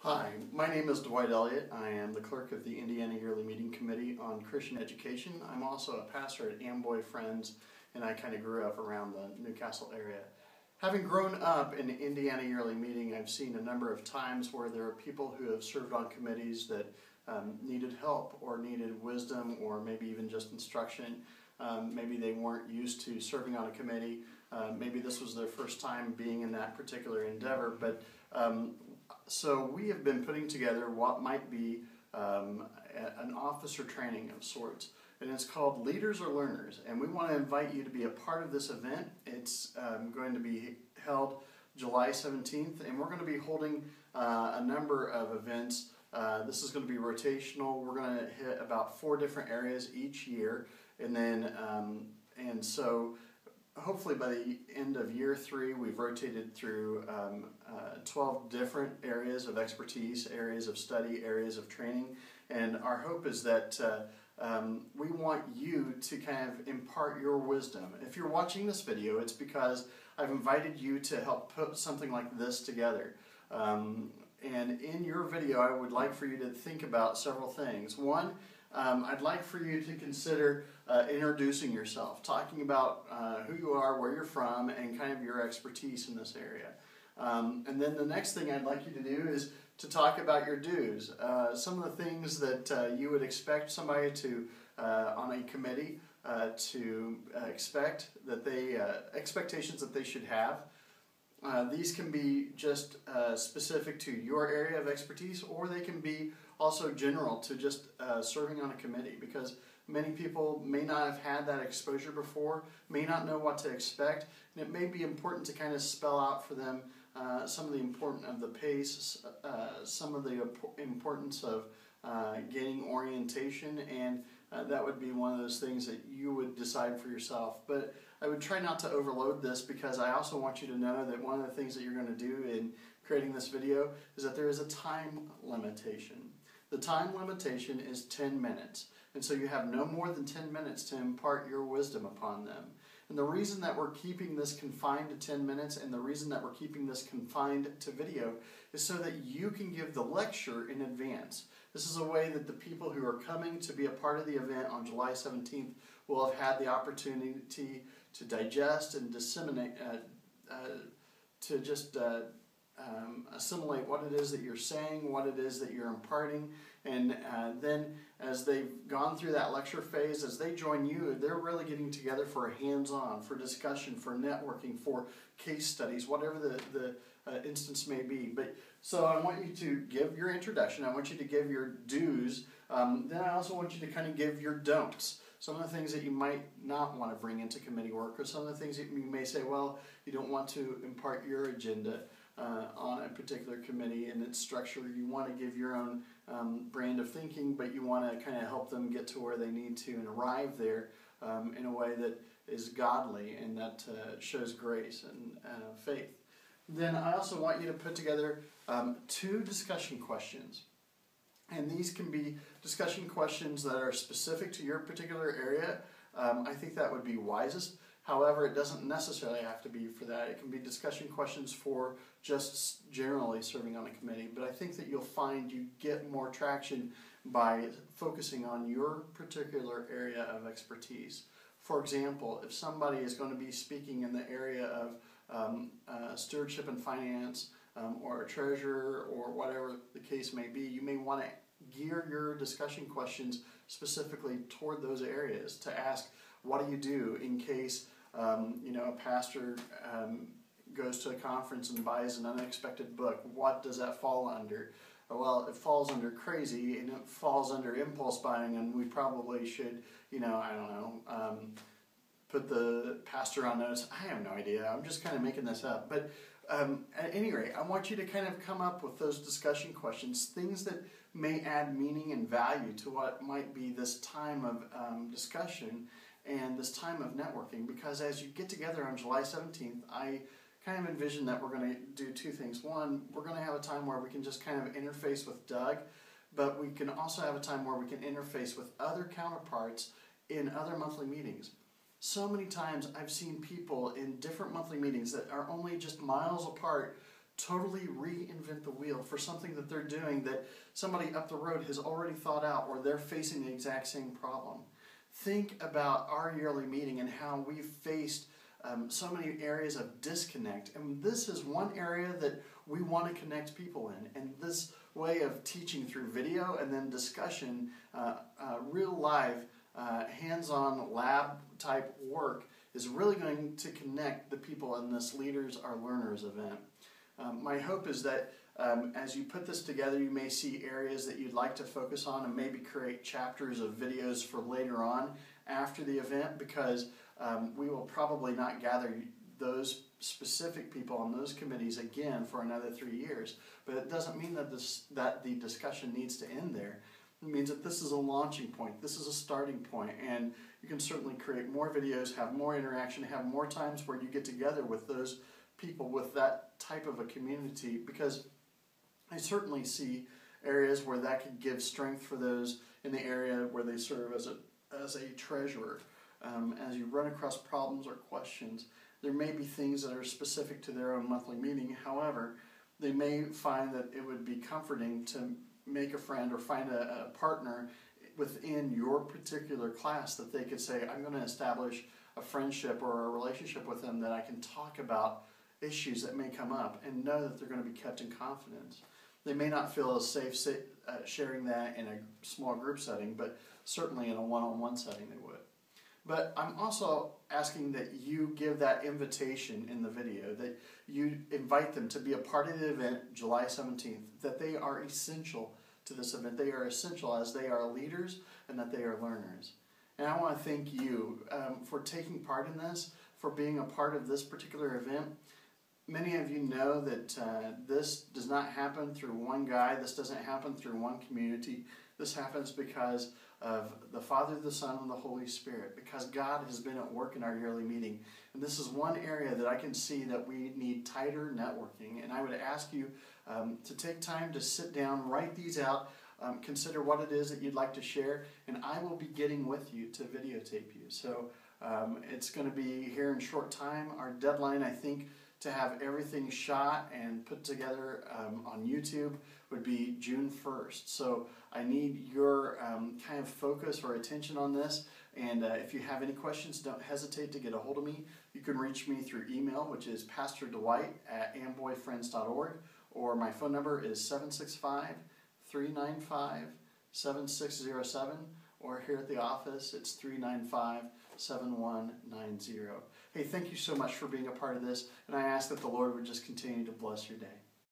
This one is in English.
Hi, my name is Dwight Elliott. I am the clerk of the Indiana Yearly Meeting Committee on Christian Education. I'm also a pastor at Amboy Friends, and I kind of grew up around the Newcastle area. Having grown up in the Indiana Yearly Meeting, I've seen a number of times where there are people who have served on committees that needed help or needed wisdom or maybe even just instruction. Maybe they weren't used to serving on a committee. Maybe this was their first time being in that particular endeavor, but so we have been putting together what might be an officer training of sorts, and it's called Leaders or Learners, and we want to invite you to be a part of this event. It's going to be held July 17th, and we're going to be holding a number of events. This is going to be rotational. We're going to hit about 4 different areas each year, and then and so hopefully by the end of year 3, we've rotated through 12 different areas of expertise, areas of study, areas of training, and our hope is that we want you to kind of impart your wisdom. If you're watching this video, it's because I've invited you to help put something like this together. And in your video, I would like for you to think about several things. One, I'd like for you to consider introducing yourself, talking about who you are, where you're from, and kind of your expertise in this area. And then the next thing I'd like you to do is to talk about your dues. Some of the things that you would expect somebody to, on a committee, to expect, that they, expectations that they should have. These can be just specific to your area of expertise, or they can be also general to just serving on a committee, because many people may not have had that exposure before, may not know what to expect, and it may be important to kind of spell out for them some of the importance of the pace, some of the importance of gaining orientation, and that would be one of those things that you would decide for yourself. But I would try not to overload this, because I also want you to know that one of the things that you're going to do in creating this video is that there is a time limitation. The time limitation is 10 minutes, and so you have no more than 10 minutes to impart your wisdom upon them. And the reason that we're keeping this confined to 10 minutes, and the reason that we're keeping this confined to video, is so that you can give the lecture in advance. This is a way that the people who are coming to be a part of the event on July 17th will have had the opportunity to digest and disseminate, to just assimilate what it is that you're saying, what it is that you're imparting, and then as they've gone through that lecture phase, as they join you, they're really getting together for a hands-on, for discussion, for networking, for case studies, whatever the instance may be. But so I want you to give your introduction, I want you to give your do's, then I also want you to kind of give your don'ts. Some of the things that you might not want to bring into committee work, or some of the things that you may say, well, you don't want to impart your agenda on a particular committee and its structure. You want to give your own brand of thinking, but you want to kind of help them get to where they need to and arrive there in a way that is godly and that shows grace and faith. Then I also want you to put together 2 discussion questions. And these can be discussion questions that are specific to your particular area. I think that would be wisest. However, it doesn't necessarily have to be for that. It can be discussion questions for just generally serving on a committee. But I think that you'll find you get more traction by focusing on your particular area of expertise. For example, if somebody is going to be speaking in the area of stewardship and finance, or a treasurer, or whatever the case may be, you may want to gear your discussion questions specifically toward those areas to ask, what do you do in case a pastor goes to a conference and buys an unexpected book? What does that fall under? Well, it falls under crazy, and it falls under impulse buying, and we probably should, put the pastor on notice. I have no idea. I'm just kind of making this up. But at any rate, I want you to kind of come up with those discussion questions, things that may add meaning and value to what might be this time of discussion and this time of networking, because as you get together on July 17th, I kind of envision that we're going to do 2 things. One, we're going to have a time where we can just kind of interface with Doug, but we can also have a time where we can interface with other counterparts in other monthly meetings. So many times I've seen people in different monthly meetings that are only just miles apart totally reinvent the wheel for something that they're doing that somebody up the road has already thought out, or they're facing the exact same problem. Think about our yearly meeting and how we've faced so many areas of disconnect. And this is one area that we want to connect people in. And this way of teaching through video and then discussion, real life, hands-on lab type work is really going to connect the people in this Leaders Are Learners event. My hope is that as you put this together, you may see areas that you'd like to focus on and maybe create chapters of videos for later on after the event, because we will probably not gather those specific people on those committees again for another 3 years. But it doesn't mean that the discussion needs to end there. It means that this is a launching point. This is a starting point, and you can certainly create more videos, have more interaction, have more times where you get together with those people with that type of a community, because I certainly see areas where that could give strength for those in the area where they serve as a treasurer. As you run across problems or questions, there may be things that are specific to their own monthly meeting. However, they may find that it would be comforting to make a friend or find a partner within your particular class that they could say, I'm going to establish a friendship or a relationship with them that I can talk about issues that may come up and know that they're going to be kept in confidence. They may not feel as safe sharing that in a small group setting, but certainly in a one-on-one setting they would. But I'm also asking that you give that invitation in the video, that you invite them to be a part of the event July 17th, that they are essential to this event. They are essential as they are leaders and that they are learners. And I want to thank you for taking part in this, for being a part of this particular event. Many of you know that this does not happen through one guy. This doesn't happen through one community. This happens because of the Father, the Son, and the Holy Spirit, because God has been at work in our yearly meeting. And this is one area that I can see that we need tighter networking. And I would ask you to take time to sit down, write these out, consider what it is that you'd like to share, and I will be getting with you to videotape you. So it's going to be here in short time. Our deadline, I think, to have everything shot and put together on YouTube would be June 1st. So I need your kind of focus or attention on this. And if you have any questions, don't hesitate to get a hold of me. You can reach me through email, which is pastordwight@amboyfriends.org, or my phone number is 765-395-7607, or here at the office, it's 395-7190. Hey, thank you so much for being a part of this, and I ask that the Lord would just continue to bless your day.